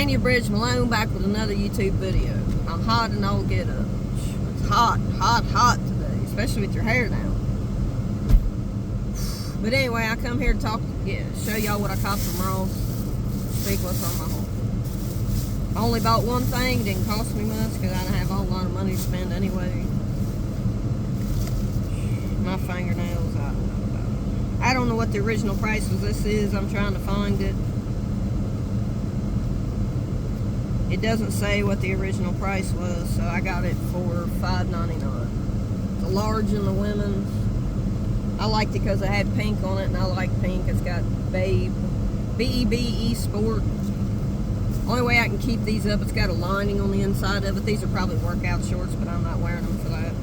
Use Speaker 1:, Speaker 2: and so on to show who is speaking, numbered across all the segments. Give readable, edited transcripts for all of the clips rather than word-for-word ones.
Speaker 1: Tanya Bridge Malone back with another YouTube video. I'm hot and all get up. It's hot, hot, hot today, especially with your hair down. But anyway, I come here to talk, show y'all what I copped from Ross. Speak what's on my heart. I only bought one thing, it didn't cost me much because I didn't have a whole lot of money to spend anyway. My fingernails, I don't know what the original price was. This is, I'm trying to find it. It doesn't say what the original price was, so I got it for $5.99. The large and the women's. I liked it because it had pink on it, and I like pink. It's got Babe, B-E-B-E Sport. Only way I can keep these up, it's got a lining on the inside of it. These are probably workout shorts, but I'm not wearing them for that.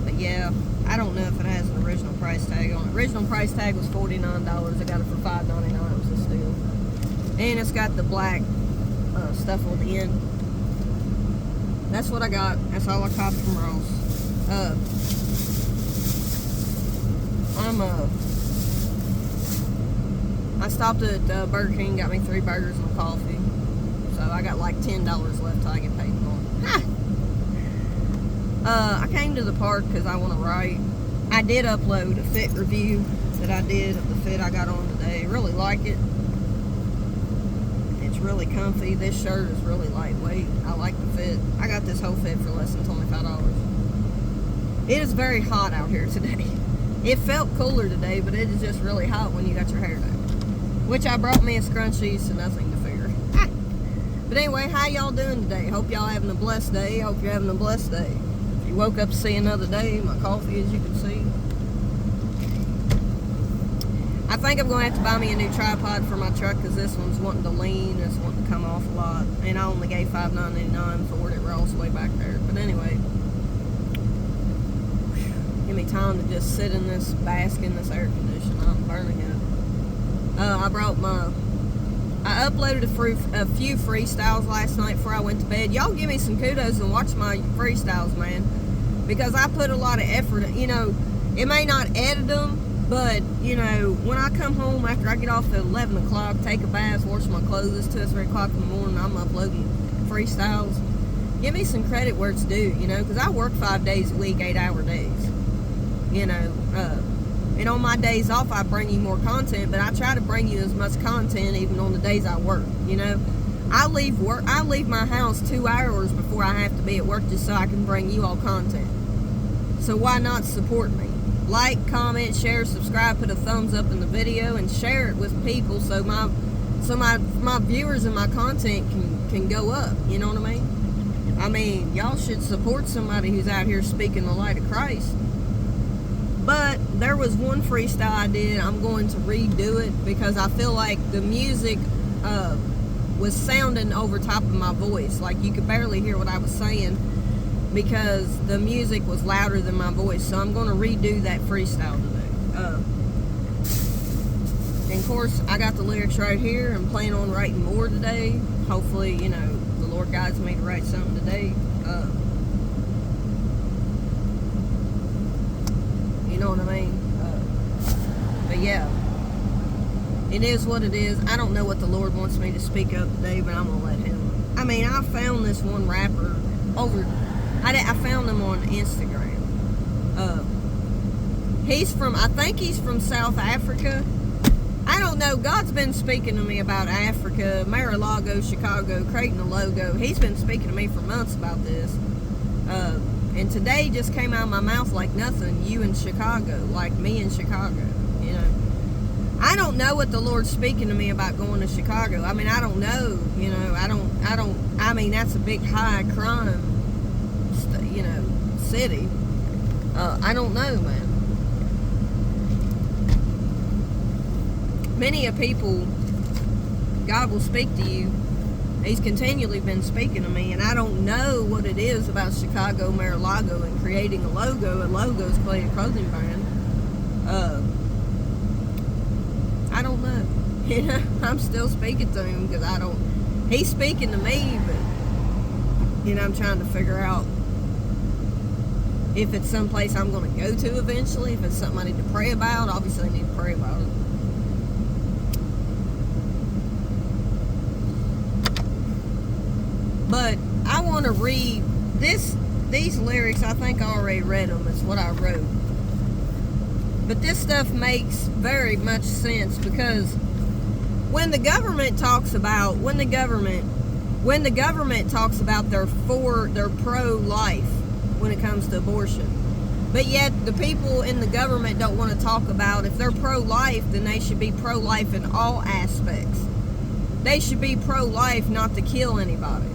Speaker 1: But yeah, I don't know if it has an original price tag on it. Original price tag was $49. I got it for $5.99. It was a steal. And it's got the black stuff on the end. That's what I got. That's all I copped from Ross. I stopped at Burger King, got me 3 burgers and a coffee. So I got like $10 left till I get paid for them. I came to the park because I want to write. I did upload a fit review that I did of the fit I got on today. Really like it. It's really comfy. This shirt is really lightweight. I like the fit. I got this whole fit for less than $25. It is very hot out here today. It felt cooler today, but it is just really hot when you got your hair down. Which I brought me a scrunchie, so nothing to fear. But anyway, how y'all doing today? Hope y'all having a blessed day. Hope you're having a blessed day. If you woke up to see another day, my coffee, as you can see. I think I'm going to have to buy me a new tripod for my truck because this one's wanting to lean. It's wanting to come off a lot. And I only gave $5.99 for it at Ross way back there. But anyway, give me time to just sit in this, bask in this air conditioner. I'm burning it. I uploaded a few freestyles last night before I went to bed. Y'all give me some kudos and watch my freestyles, man. Because I put a lot of effort in. You know, it may not edit them, but, you know, when I come home after I get off at 11 o'clock, take a bath, wash my clothes, it's 2 or 3 o'clock in the morning, I'm uploading freestyles. Give me some credit where it's due, you know, because I work 5 days a week, 8-hour days. You know, and on my days off, I bring you more content, but I try to bring you as much content even on the days I work, you know. I leave my house 2 hours before I have to be at work just so I can bring you all content. So why not support me? Like, comment, share, subscribe, put a thumbs up in the video, and share it with people so my viewers and my content can go up, you know what I mean? I mean, y'all should support somebody who's out here speaking the light of Christ. But there was one freestyle I did. I'm going to redo it because I feel like the music was sounding over top of my voice. Like you could barely hear what I was saying because the music was louder than my voice. So I'm going to redo that freestyle today. And of course, I got the lyrics right here. I'm planning on writing more today. Hopefully, you know, the Lord guides me to write something today. You know what I mean? But yeah, it is what it is. I don't know what the Lord wants me to speak of today, but I'm going to let him. I mean, I found this one rapper I found him on Instagram. I think he's from South Africa. I don't know. God's been speaking to me about Africa, Mar-a-Lago, Chicago, creating a logo. He's been speaking to me for months about this. And today just came out of my mouth like nothing. You in Chicago, like me in Chicago, you know. I don't know what the Lord's speaking to me about going to Chicago. I mean, I don't know, you know. I mean, that's a big high crime, you know, city. I don't know, man. Many of people, God will speak to you. He's continually been speaking to me, and I don't know what it is about Chicago, Mar-a-Lago, and creating a logo. A logo is a clothing brand. I don't know. You know, I'm still speaking to him because he's speaking to me, but, you know, I'm trying to figure out if it's someplace I'm going to go to eventually, if it's something I need to pray about. Obviously, I need to pray about it. want to read these lyrics. I think I already read them. It's what I wrote. But this stuff makes very much sense, because when the government talks about they're pro-life when it comes to abortion, but yet the people in the government don't want to talk about, if they're pro-life, then they should be pro-life in all aspects. They should be pro-life not to kill anybody.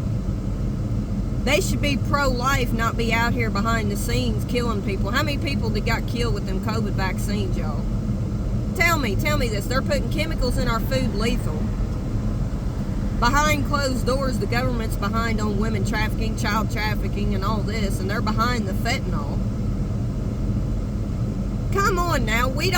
Speaker 1: They should be pro-life, not be out here behind the scenes killing people. How many people that got killed with them COVID vaccines, y'all? Tell me this. They're putting chemicals in our food, lethal. Behind closed doors, the government's behind on women trafficking, child trafficking, and all this, and they're behind the fentanyl. Come on now. We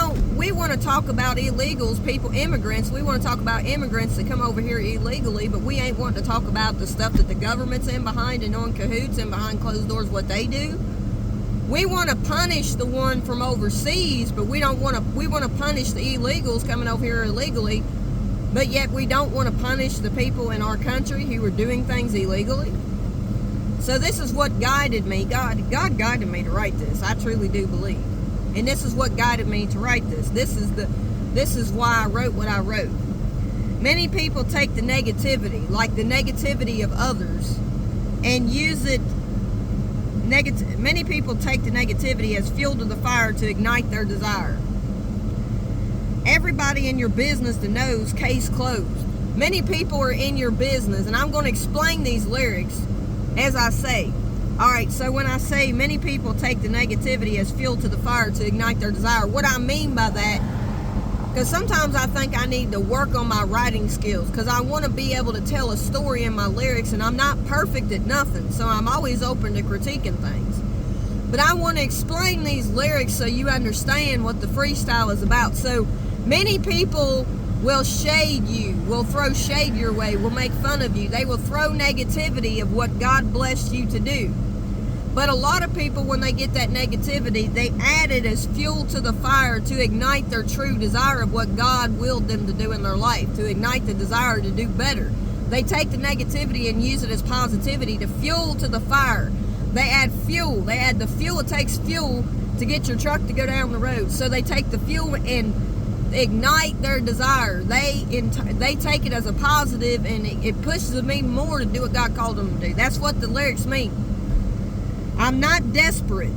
Speaker 1: want to talk about illegals, immigrants. We want to talk about immigrants that come over here illegally, but we ain't wanting to talk about the stuff that the government's in behind and on cahoots and behind closed doors, what they do. We want to punish the one from overseas, but we want to punish the illegals coming over here illegally, but yet we don't want to punish the people in our country who are doing things illegally. So this is what guided me. God guided me to write this. I truly do believe. And this is what guided me to write this. This is why I wrote what I wrote. Many people take the negativity, like the negativity of others, and use it. Many people take the negativity as fuel to the fire to ignite their desire. Everybody in your business that knows, case closed. Many people are in your business, and I'm going to explain these lyrics as I say. Alright, so when I say many people take the negativity as fuel to the fire to ignite their desire, what I mean by that, because sometimes I think I need to work on my writing skills, because I want to be able to tell a story in my lyrics, and I'm not perfect at nothing, so I'm always open to critiquing things. But I want to explain these lyrics so you understand what the freestyle is about. So many people will shade you, will throw shade your way, will make fun of you. They will throw negativity of what God blessed you to do. But a lot of people, when they get that negativity, they add it as fuel to the fire to ignite their true desire of what God willed them to do in their life, to ignite the desire to do better. They take the negativity and use it as positivity to fuel to the fire. They add fuel. They add the fuel. It takes fuel to get your truck to go down the road. So they take the fuel and ignite their desire. They take it as a positive, and it pushes me more to do what God called them to do. That's what the lyrics mean. I'm not desperate.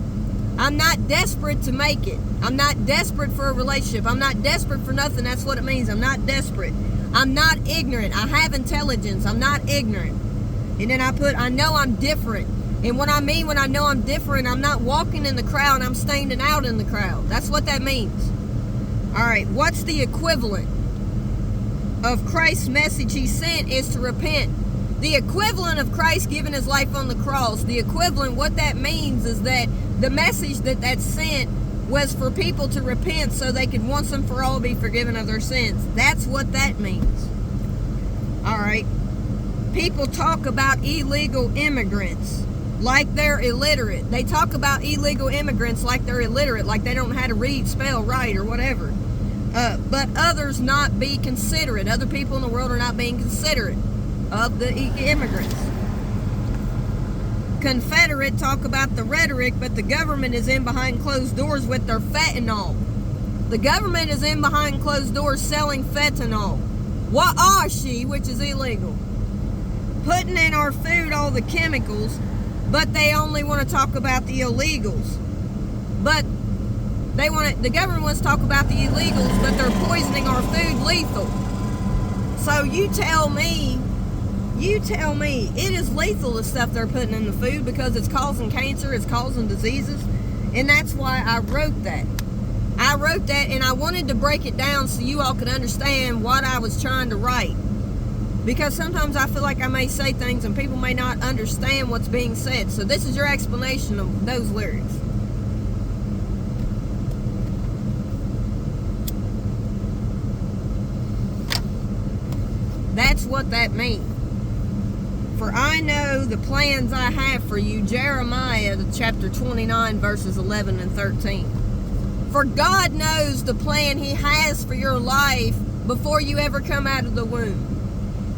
Speaker 1: I'm not desperate to make it. I'm not desperate for a relationship. I'm not desperate for nothing. That's what it means. I'm not desperate. I'm not ignorant. I have intelligence. I'm not ignorant. And then I know I'm different. And what I mean when I know I'm different, I'm not walking in the crowd. I'm standing out in the crowd. That's what that means. All right, what's the equivalent of Christ's message he sent is to repent. The equivalent of Christ giving his life on the cross, the equivalent, what that means is that the message that's sent was for people to repent so they could once and for all be forgiven of their sins. That's what that means. All right. People talk about illegal immigrants like they're illiterate. They talk about illegal immigrants like they're illiterate, like they don't know how to read, spell, write, or whatever. But others not be considerate. Other people in the world are not being considerate of the immigrants. Confederate talk about the rhetoric, but the government is in behind closed doors with their fentanyl. The government is in behind closed doors selling fentanyl. Wa'ashi, which is illegal. Putting in our food all the chemicals, but they only want to talk about the illegals. But the government wants to talk about the illegals, but they're poisoning our food lethal. So you tell me, it is lethal, the stuff they're putting in the food, because it's causing cancer, it's causing diseases, and that's why I wrote that. I wrote that, and I wanted to break it down so you all could understand what I was trying to write. Because sometimes I feel like I may say things and people may not understand what's being said. So this is your explanation of those lyrics. That's what that means. For I know the plans I have for you, Jeremiah chapter 29, verses 11 and 13. For God knows the plan he has for your life before you ever come out of the womb.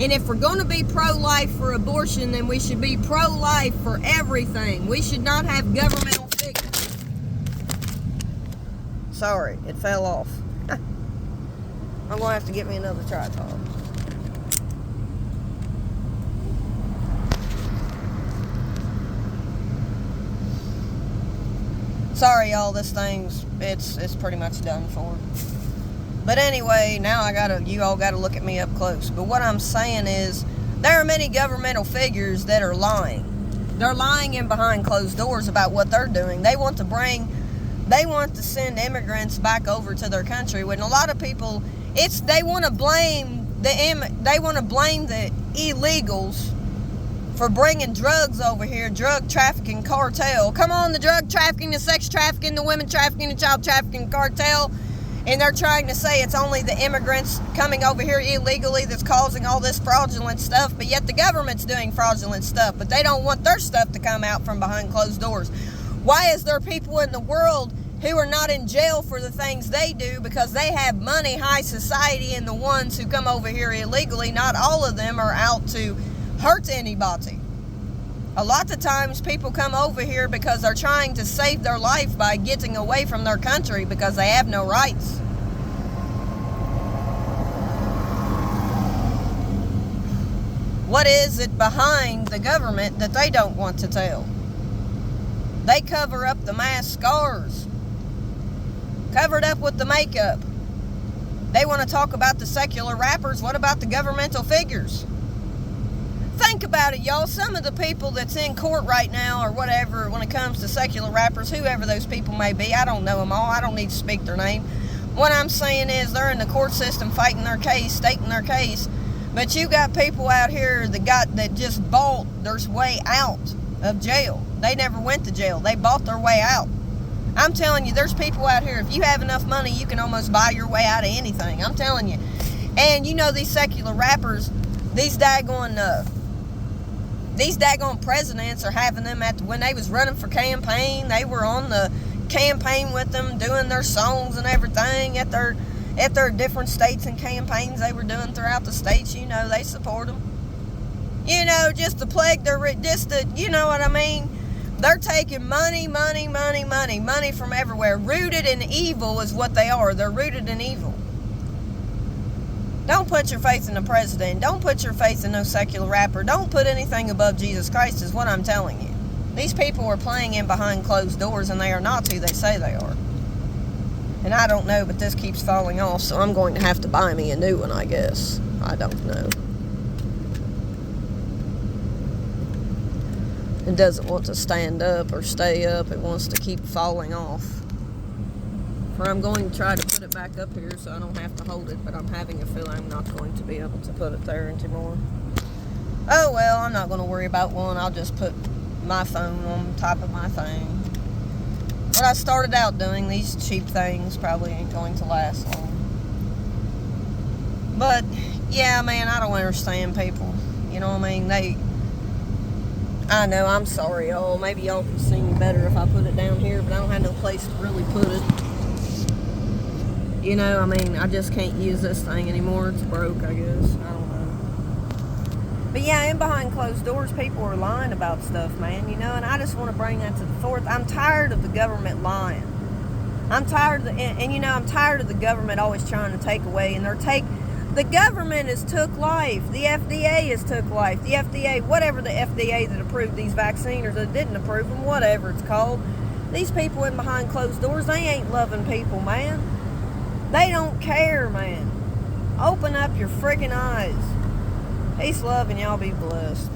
Speaker 1: And if we're going to be pro-life for abortion, then we should be pro-life for everything. We should not have governmental figures. Sorry, it fell off. I'm going to have to get me another tripod. Sorry, y'all. This thing's it's pretty much done for. But anyway, now you all gotta look at me up close. But what I'm saying is, there are many governmental figures that are lying. They're lying in behind closed doors about what they're doing. They want to send immigrants back over to their country. When a lot of people, they want to blame the illegals for bringing drugs over here, drug trafficking cartel. Come on, the drug trafficking, the sex trafficking, the women trafficking, the child trafficking cartel. And they're trying to say it's only the immigrants coming over here illegally that's causing all this fraudulent stuff, but yet the government's doing fraudulent stuff, but they don't want their stuff to come out from behind closed doors. Why is there people in the world who are not in jail for the things they do? Because they have money, high society, and the ones who come over here illegally, not all of them are out to hurt anybody. A lot of times people come over here because they're trying to save their life by getting away from their country because they have no rights. What is it behind the government that they don't want to tell? They cover up the mass scars, covered up with the makeup. They want to talk about the secular rappers. What about the governmental figures? Think about it, y'all. Some of the people that's in court right now or whatever when it comes to secular rappers, whoever those people may be, I don't know them all. I don't need to speak their name. What I'm saying is they're in the court system fighting their case, stating their case. But you got people out here that just bought their way out of jail. They never went to jail. They bought their way out. I'm telling you, there's people out here, if you have enough money, you can almost buy your way out of anything. I'm telling you. And you know these secular rappers, these daggone presidents are having them when they was running for campaign. They were on the campaign with them, doing their songs and everything at their different states and campaigns they were doing throughout the states. You know, they support them. You know, just to plague you know what I mean? They're taking money from everywhere. Rooted in evil is what they are. They're rooted in evil. Don't put your faith in the president. Don't put your faith in no secular rapper. Don't put anything above Jesus Christ is what I'm telling you. These people are playing in behind closed doors and they are not who they say they are. And I don't know, but this keeps falling off, so I'm going to have to buy me a new one, I guess. I don't know. It doesn't want to stand up or stay up. It wants to keep falling off. Or I'm going to try to put it back up here so I don't have to hold it, but I'm having a feeling I'm not going to be able to put it there anymore. Oh well, I'm not going to worry about one. I'll just put my phone on top of my thing. What I started out doing, these cheap things probably ain't going to last long. But, yeah, man, I don't understand people. You know what I mean? I know, I'm sorry, y'all. Maybe y'all can see me better if I put it down here, but I don't have no place to really put it. You know, I mean, I just can't use this thing anymore. It's broke, I guess. I don't know. But yeah, in behind closed doors, people are lying about stuff, man. You know, and I just want to bring that to the forth. I'm tired of the government lying. I'm tired of I'm tired of the government always trying to take away. And the government has took life. The FDA has took life. The FDA, whatever the FDA that approved these vaccines or that didn't approve them, whatever it's called. These people in behind closed doors, they ain't loving people, man. They don't care, man. Open up your friggin' eyes. Peace, love, and y'all be blessed.